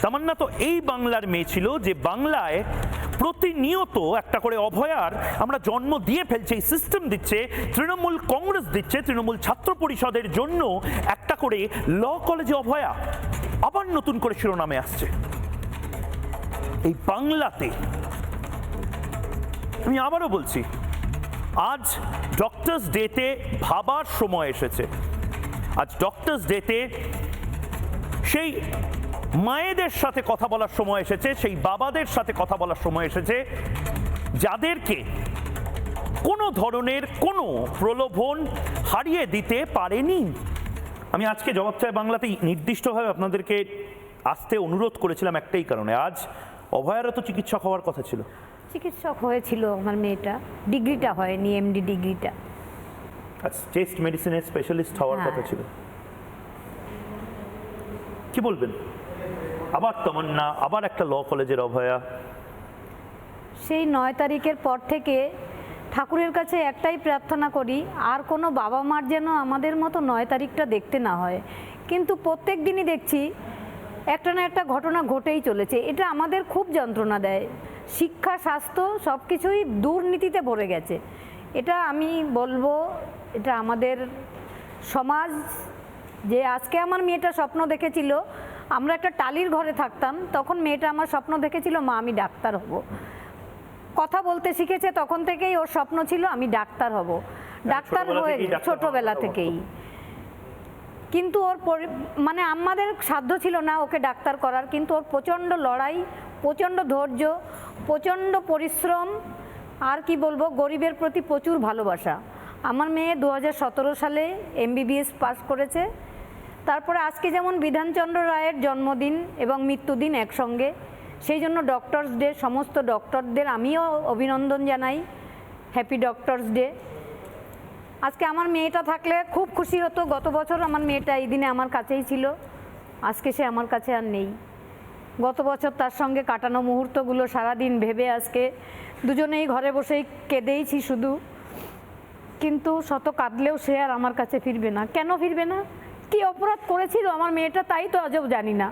তামান্না তো এই বাংলার মেয়ে ছিল যে বাংলায় প্রতিনিয়ত একটা করে অভয়ার আমরা জন্ম দিয়ে ফেলছি, এই সিস্টেম দিচ্ছে, তৃণমূল কংগ্রেস দিচ্ছে, তৃণমূল ছাত্র পরিষদের জন্য একটা করে ল কলেজে অভয়া আবার নতুন করে শিরোনামে আসছে এই বাংলাতে। আমি আবারও বলছি, আজ ডক্টরস ডেতে ভাবার সময় এসেছে। আজ ডক্টরস ডেতে সেই মায়েদের সাথে কথা বলার সময় এসেছে, সেই বাবাদের সাথে কথা বলার সময় এসেছে যাদেরকে কোনো ধরনের কোনো প্রলোভন হারিয়ে দিতে পারেনি। আমি আজকে জবাব চাই বাংলাতে নির্দিষ্টভাবে আপনাদেরকে আসতে অনুরোধ করেছিলাম একটাই কারণে, আজ অভয়ারও তো চিকিৎসক হওয়ার কথা ছিল। চিকিৎসক হয়েছিল আমার মেয়েটা, ডিগ্রিটা হয়নি, এমডি ডিগ্রিটা। চেস্ট মেডিসিনের স্পেশালিস্ট হওয়ার কথা ছিল। কি বলবেন? আবার তামান্না, আবার একটা ল কলেজের অভয়া। সেই 9 তারিখের পর থেকে ঠাকুরের কাছে একটাই প্রার্থনা করি, আর কোনো বাবা মার যেন আমাদের মতো 9 তারিখটা দেখতে না হয়। কিন্তু প্রত্যেক দিনই দেখছি একটা না একটা ঘটনা ঘটেই চলেছে। এটা আমাদের খুব যন্ত্রণা দেয়। শিক্ষা, স্বাস্থ্য সব কিছুই দুর্নীতিতে ভরে গেছে। এটা আমি বলবো, এটা আমাদের সমাজ। যে আজকে আমার মেয়েটা স্বপ্ন দেখেছিল, আমরা একটা টালির ঘরে থাকতাম, তখন মেয়েটা আমার স্বপ্ন দেখেছিল মা আমি ডাক্তার হব। কথা বলতে শিখেছে তখন থেকেই ওর স্বপ্ন ছিল আমি ডাক্তার হব। ডাক্তার হয়ে ছোটবেলা থেকেই। কিন্তু ওর মানে আমাদের সাধ্য ছিল না ওকে ডাক্তার করার, কিন্তু ওর প্রচণ্ড লড়াই, প্রচণ্ড ধৈর্য, প্রচণ্ড পরিশ্রম, আর কি বলবো, গরিবের প্রতি প্রচুর ভালোবাসা। আমার মেয়ে 2017 সালে MBBS পাস করেছে। তারপরে আজকে যেমন বিধানচন্দ্র রায়ের জন্মদিন এবং মৃত্যুদিন একসঙ্গে, সেই জন্য ডক্টরস ডে, সমস্ত ডক্টরদের আমিও অভিনন্দন জানাই, হ্যাপি ডক্টরস ডে। আজকে আমার মেয়েটা থাকলে খুব খুশি হতো। গত বছর আমার মেয়েটা এই দিনে আমার কাছেই ছিল, আজকে সে আমার কাছে আর নেই। গত বছর তার সঙ্গে কাটানো মুহূর্তগুলো সারাদিন ভেবে আজকে দুজনেই ঘরে বসেই কেঁদেইছি শুধু। কিন্তু শত কাঁদলেও সে আর আমার কাছে ফিরবে না। কেন ফিরবে না? কি অপরাধ করেছিল আমার মেয়েটা তাই তো আজও জানি না।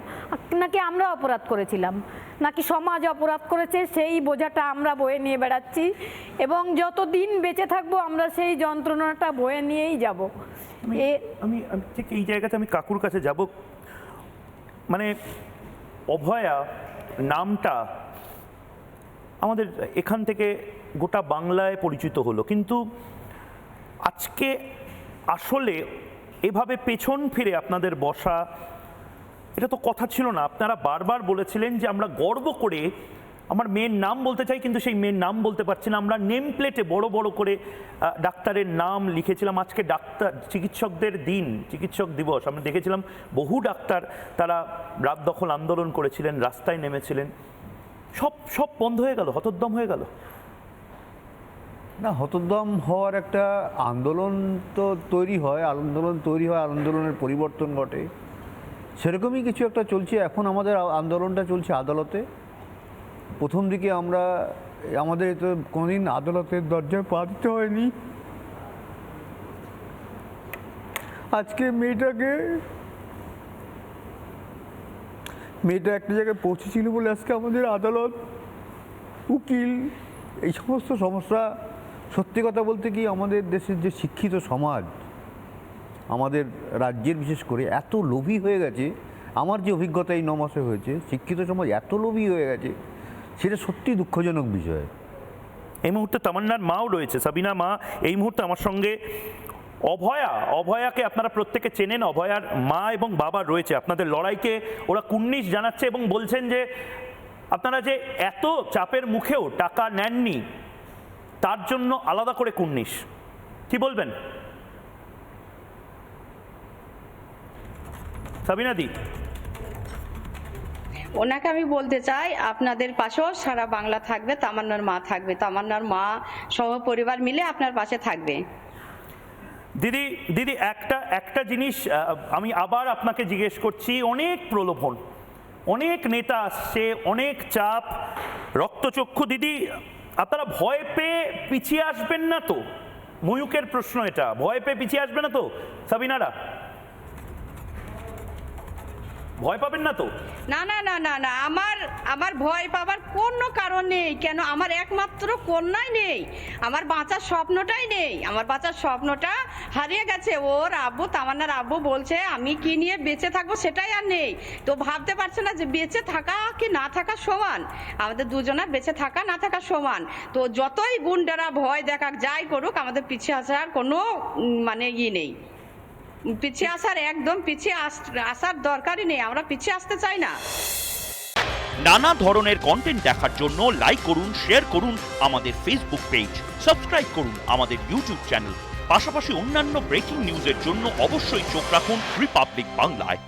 নাকি আমরা অপরাধ করেছিলাম, নাকি সমাজ অপরাধ করেছে, সেই বোঝাটা আমরা বয়ে নিয়ে বেড়াচ্ছি এবং যতদিন বেঁচে থাকবো আমরা সেই যন্ত্রণাটা বয়ে নিয়েই যাব। আমি ঠিক এই জায়গাতে আমি কাকুর কাছে যাব। মানে অভয়া নামটা আমাদের এখান থেকে গোটা বাংলায় পরিচিত হলো, কিন্তু আজকে আসলে এভাবে পেছন ফিরে আপনাদের বসা, এটা তো কথা ছিল না। আপনারা বারবার বলেছিলেন যে আমরা গর্ব করে আমার মেয়ের নাম বলতে চাই, কিন্তু সেই মেয়ের নাম বলতে পারছি না। আমরা নেম প্লেটে বড় বড় করে ডাক্তারের নাম লিখেছিলাম। আজকে ডাক্তার চিকিৎসকদের দিন, চিকিৎসক দিবস, আমরা দেখেছিলাম বহু ডাক্তার তারা রাত দখল আন্দোলন করেছিলেন, রাস্তায় নেমেছিলেন। সব বন্ধ হয়ে গেল, হতোদ্যম হয়ে গেল। না, হতোদ্যম হওয়ার একটা আন্দোলন তো তৈরি হয়, আন্দোলনের পরিবর্তন ঘটে, সেরকমই কিছু একটা চলছে। এখন আমাদের আন্দোলনটা চলছে আদালতে। প্রথম দিকে আমাদের তো কোনোদিন আদালতের দরজায় পা দিতে হয়নি। আজকে মেয়েটা একটা জায়গায় পৌঁছেছিল বলে আজকে আমাদের আদালত, উকিল, এই সমস্ত সমস্যা। সত্যি কথা বলতে কি, আমাদের দেশের যে শিক্ষিত সমাজ, আমাদের রাজ্যের বিশেষ করে এত লোভী হয়ে গেছে। আমার যে অভিজ্ঞতা এই 9 মাসে হয়েছে, শিক্ষিত সমাজ এত লোভী হয়ে গেছে, সেটা সত্যি দুঃখজনক বিষয়। এই মুহূর্তে তামান্নার মাও রয়েছে, সাবিনা মা এই মুহূর্তে আমার সঙ্গে। অভয়াকে আপনারা প্রত্যেকে চেনেন, অভয়ার মা এবং বাবা রয়েছে। আপনাদের লড়াইকে ওরা কুর্নিশ জানাচ্ছে এবং বলছেন যে আপনারা যে এত চাপের মুখেও টাকা নেননি, তার জন্য আলাদা করে কুর্নিশ। কি বলবেন সাবিনা দি? ওনাকে আমি বলতে চাই, আপনাদের পাশেও সারা বাংলা থাকবে, তামান্নার মা থাকবে, তামান্নার মা সহ পরিবার মিলে আপনার পাশে থাকবে। দিদি একটা জিনিস আমি আবার আপনাকে জিজ্ঞেস করছি। অনেক প্রলোভন, অনেক নেতা আসছে, অনেক চাপ, রক্তচক্ষু। দিদি, আপনারা ভয় পেয়ে পিছিয়ে আসবেন না তো? ময়ূকের প্রশ্ন এটা, ভয় পেয়ে পিছিয়ে আসবে না তো সাবিনারা? ভয় পাবেন না তো? না না না না না, আমার ভয় পাবার কোনো কারণ নেই। কেন, আমার একমাত্র কন্যাই নেই, আমার বাঁচার স্বপ্নটাই নেই। আমার বাঁচার স্বপ্নটা হারিয়ে গেছে। ওর আব্বু, তামান্নার আব্বু বলছে আমি কি নিয়ে বেঁচে থাকবো সেটাই আর নেই। তো ভাবতে পারছে না যে বেঁচে থাকা কি না থাকা সমান, আমাদের দুজনের বেঁচে থাকা না থাকা সমান। তো যতই গুন্ডারা ভয় দেখাক, যাই করুক, আমাদের পিছিয়ে আসার কোনো মানে নেই। পিছিয়ে আসার একদম পিছিয়ে আসার দরকারই নেই, আমরা পিছিয়ে আসতে চাই না। নানা ধরনের কন্টেন্ট দেখার জন্য লাইক করুন, শেয়ার করুন আমাদের ফেসবুক পেজ, সাবস্ক্রাইব করুন আমাদের ইউটিউব চ্যানেল। পাশাপাশি অন্যান্য ব্রেকিং নিউজের জন্য অবশ্যই চোখ রাখুন রিপাবলিক বাংলায়।